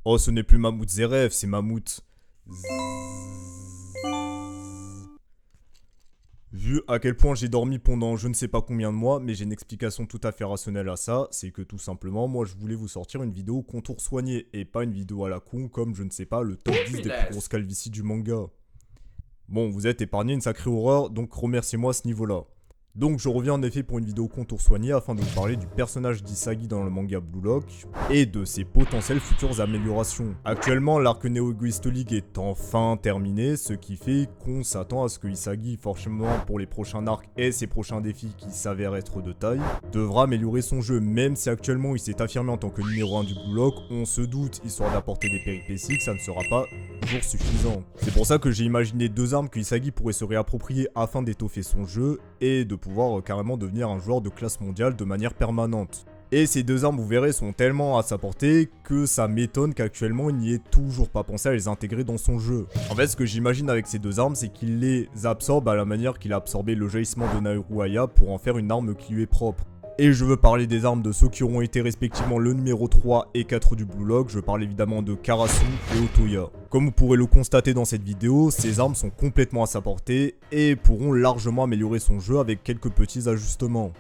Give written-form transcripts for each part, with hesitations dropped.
Oh, ce n'est plus Mammouth Zeref, c'est Mammouth... Vu à quel point j'ai dormi pendant je ne sais pas combien de mois, mais j'ai une explication tout à fait rationnelle à ça, c'est que tout simplement, moi je voulais vous sortir une vidéo contour soigné, et pas une vidéo à la con comme, je ne sais pas, le top 10 des plus grosses calvities du manga. Bon, vous êtes épargné une sacrée horreur, donc remerciez-moi à ce niveau-là. Donc je reviens en effet pour une vidéo contour soigné afin de vous parler du personnage d'Isagi dans le manga Blue Lock et de ses potentielles futures améliorations. Actuellement, l'arc Neo Egoist League est enfin terminé, ce qui fait qu'on s'attend à ce que Isagi, forcément pour les prochains arcs et ses prochains défis qui s'avèrent être de taille, devra améliorer son jeu, même si actuellement il s'est affirmé en tant que numéro 1 du Blue Lock, on se doute, histoire d'apporter des péripéties, que ça ne sera pas toujours suffisant. C'est pour ça que j'ai imaginé deux armes que Isagi pourrait se réapproprier afin d'étoffer son jeu et de pouvoir carrément devenir un joueur de classe mondiale de manière permanente. Et ces deux armes, vous verrez, sont tellement à sa portée que ça m'étonne qu'actuellement il n'y ait toujours pas pensé à les intégrer dans son jeu. En fait, ce que j'imagine avec ces deux armes, c'est qu'il les absorbe à la manière qu'il a absorbé le jaillissement de Naruaya pour en faire une arme qui lui est propre. Et je veux parler des armes de ceux qui auront été respectivement le numéro 3 et 4 du Blue Lock, je parle évidemment de Karasu et Otoya. Comme vous pourrez le constater dans cette vidéo, ces armes sont complètement à sa portée et pourront largement améliorer son jeu avec quelques petits ajustements.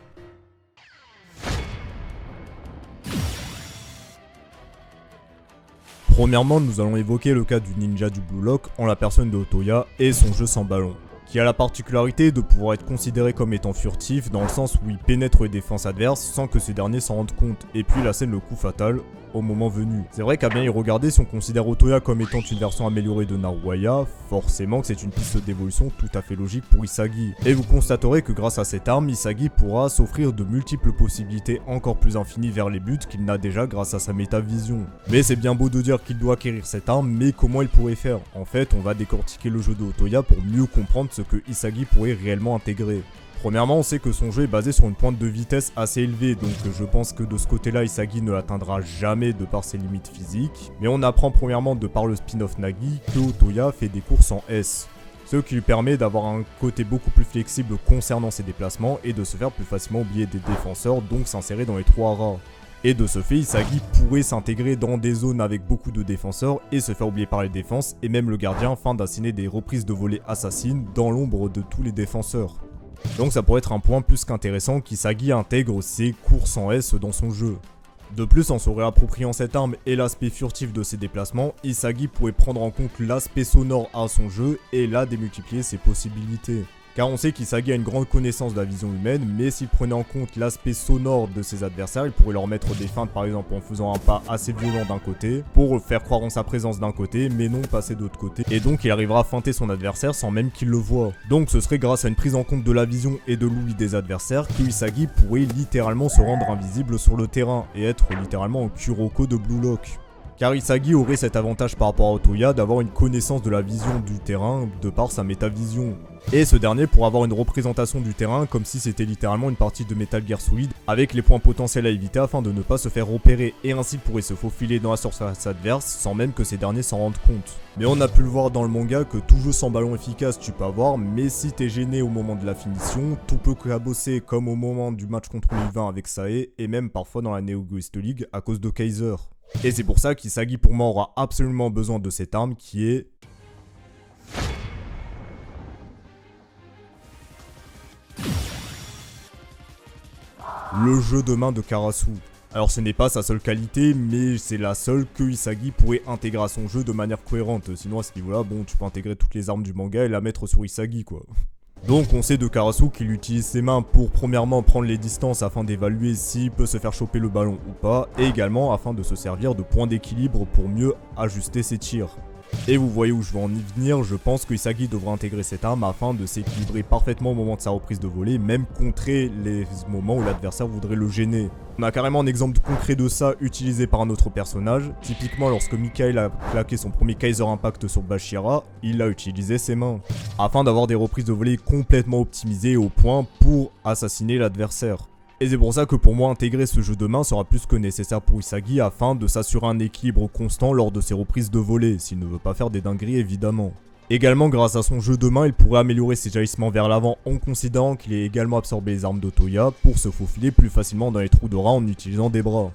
Premièrement, nous allons évoquer le cas du ninja du Blue Lock en la personne de Otoya et son jeu sans ballon, qui a la particularité de pouvoir être considéré comme étant furtif dans le sens où il pénètre les défenses adverses sans que ces derniers s'en rendent compte, et puis la scène le coup fatal au moment venu. C'est vrai qu'à bien y regarder, si on considère Otoya comme étant une version améliorée de Naruaya, forcément que c'est une piste d'évolution tout à fait logique pour Isagi. Et vous constaterez que grâce à cette arme, Isagi pourra s'offrir de multiples possibilités encore plus infinies vers les buts qu'il n'a déjà grâce à sa métavision. Mais c'est bien beau de dire qu'il doit acquérir cette arme, mais comment il pourrait faire? En fait, on va décortiquer le jeu de Otoya pour mieux comprendre ce que Isagi pourrait réellement intégrer. Premièrement, on sait que son jeu est basé sur une pointe de vitesse assez élevée, donc je pense que de ce côté-là, Isagi ne l'atteindra jamais de par ses limites physiques. Mais on apprend premièrement de par le spin-off Nagi que Otoya fait des courses en S, ce qui lui permet d'avoir un côté beaucoup plus flexible concernant ses déplacements et de se faire plus facilement oublier des défenseurs, donc s'insérer dans les trous à rats. Et de ce fait, Isagi pourrait s'intégrer dans des zones avec beaucoup de défenseurs et se faire oublier par les défenses, et même le gardien afin d'assigner des reprises de volée assassines dans l'ombre de tous les défenseurs. Donc ça pourrait être un point plus qu'intéressant qu'Isagi intègre ses courses en S dans son jeu. De plus, en se réappropriant cette arme et l'aspect furtif de ses déplacements, Isagi pourrait prendre en compte l'aspect sonore à son jeu et là démultiplier ses possibilités. Car on sait qu'Isagi a une grande connaissance de la vision humaine, mais s'il prenait en compte l'aspect sonore de ses adversaires, il pourrait leur mettre des feintes par exemple en faisant un pas assez violent d'un côté, pour faire croire en sa présence d'un côté, mais non passer de l'autre côté, et donc il arrivera à feinter son adversaire sans même qu'il le voie. Donc ce serait grâce à une prise en compte de la vision et de l'ouïe des adversaires que Isagi pourrait littéralement se rendre invisible sur le terrain, et être littéralement en Kuroko de Blue Lock. Car Isagi aurait cet avantage par rapport à Otoya d'avoir une connaissance de la vision du terrain de par sa métavision. Et ce dernier pourra avoir une représentation du terrain comme si c'était littéralement une partie de Metal Gear Solid avec les points potentiels à éviter afin de ne pas se faire repérer et ainsi pourrait se faufiler dans la surface adverse sans même que ces derniers s'en rendent compte. Mais on a pu le voir dans le manga que tout jeu sans ballon efficace tu peux avoir, mais si t'es gêné au moment de la finition, tout peut cabosser comme au moment du match contre l'U20 avec Sae et même parfois dans la Neo Egoist League à cause de Kaiser. Et c'est pour ça qu'Isagi pour moi aura absolument besoin de cette arme qui est... le jeu de main de Karasu. Alors ce n'est pas sa seule qualité, mais c'est la seule que Isagi pourrait intégrer à son jeu de manière cohérente. Sinon à ce niveau-là, bon, tu peux intégrer toutes les armes du manga et la mettre sur Isagi quoi. Donc on sait de Karasu qu'il utilise ses mains pour premièrement prendre les distances afin d'évaluer s'il peut se faire choper le ballon ou pas, et également afin de se servir de points d'équilibre pour mieux ajuster ses tirs. Et vous voyez où je veux en y venir, je pense que Isagi devra intégrer cette arme afin de s'équilibrer parfaitement au moment de sa reprise de volée, même contrer les moments où l'adversaire voudrait le gêner. On a carrément un exemple concret de ça utilisé par un autre personnage, typiquement lorsque Mikael a claqué son premier Kaiser Impact sur Bashira, il a utilisé ses mains, afin d'avoir des reprises de volée complètement optimisées au point pour assassiner l'adversaire. Et c'est pour ça que pour moi intégrer ce jeu de main sera plus que nécessaire pour Isagi afin de s'assurer un équilibre constant lors de ses reprises de volée, s'il ne veut pas faire des dingueries évidemment. Également grâce à son jeu de main, il pourrait améliorer ses jaillissements vers l'avant en considérant qu'il ait également absorbé les armes d'Otoya pour se faufiler plus facilement dans les trous de rats en utilisant des bras.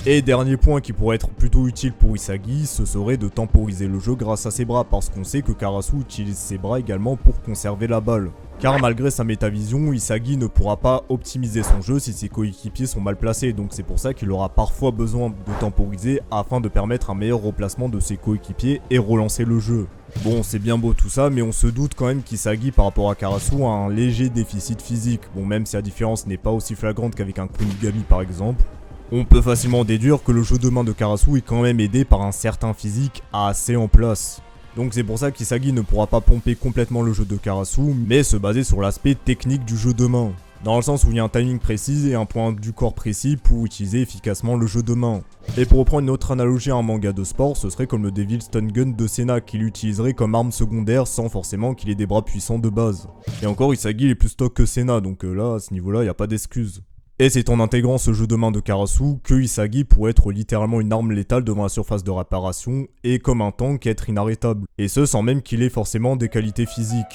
Et dernier point qui pourrait être plutôt utile pour Isagi, ce serait de temporiser le jeu grâce à ses bras, parce qu'on sait que Karasu utilise ses bras également pour conserver la balle. Car malgré sa métavision, Isagi ne pourra pas optimiser son jeu si ses coéquipiers sont mal placés, donc c'est pour ça qu'il aura parfois besoin de temporiser afin de permettre un meilleur replacement de ses coéquipiers et relancer le jeu. Bon, c'est bien beau tout ça, mais on se doute quand même qu'Isagi par rapport à Karasu a un léger déficit physique, bon même si la différence n'est pas aussi flagrante qu'avec un Kunigami par exemple. On peut facilement déduire que le jeu de main de Karasu est quand même aidé par un certain physique assez en place. Donc c'est pour ça qu'Isagi ne pourra pas pomper complètement le jeu de Karasu, mais se baser sur l'aspect technique du jeu de main. Dans le sens où il y a un timing précis et un point du corps précis pour utiliser efficacement le jeu de main. Et pour reprendre une autre analogie à un manga de sport, ce serait comme le Devil Stun Gun de Senna qu'il utiliserait comme arme secondaire sans forcément qu'il ait des bras puissants de base. Et encore Isagi il est plus stock que Senna, donc là à ce niveau là il n'y a pas d'excuse. Et c'est en intégrant ce jeu de main de Karasu que Isagi pourrait être littéralement une arme létale devant la surface de réparation et comme un tank être inarrêtable. Et ce sans même qu'il ait forcément des qualités physiques.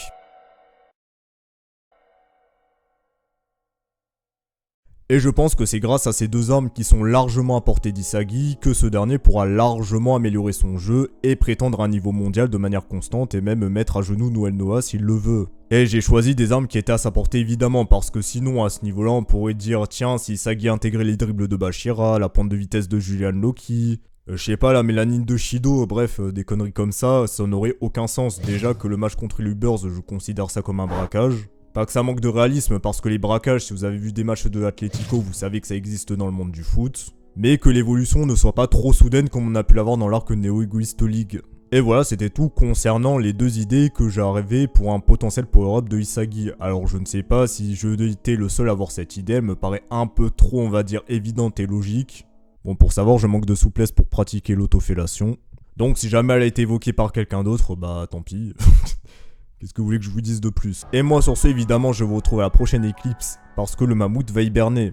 Et je pense que c'est grâce à ces deux armes qui sont largement à portée d'Isagi que ce dernier pourra largement améliorer son jeu et prétendre à un niveau mondial de manière constante et même mettre à genoux Noel Noah s'il le veut. Et j'ai choisi des armes qui étaient à sa portée évidemment parce que sinon à ce niveau là on pourrait dire tiens si Isagi intégrait les dribbles de Bashira, la pointe de vitesse de Julian Loki, je sais pas la mélanine de Shido, bref des conneries comme ça n'aurait aucun sens. Déjà que le match contre les Ubers je considère ça comme un braquage. Pas que ça manque de réalisme parce que les braquages, si vous avez vu des matchs de Atletico, vous savez que ça existe dans le monde du foot. Mais que l'évolution ne soit pas trop soudaine comme on a pu l'avoir dans l'arc Neo Egoist League. Et voilà, c'était tout concernant les deux idées que j'avais pour un potentiel power-up de Isagi. Alors je ne sais pas si je étais le seul à avoir cette idée, elle me paraît un peu trop, on va dire, évidente et logique. Bon, pour savoir, je manque de souplesse pour pratiquer l'autofellation. Donc si jamais elle a été évoquée par quelqu'un d'autre, bah tant pis. Qu'est-ce que vous voulez que je vous dise de plus? Et moi sur ce évidemment je vous retrouve à la prochaine éclipse parce que le mammouth va hiberner.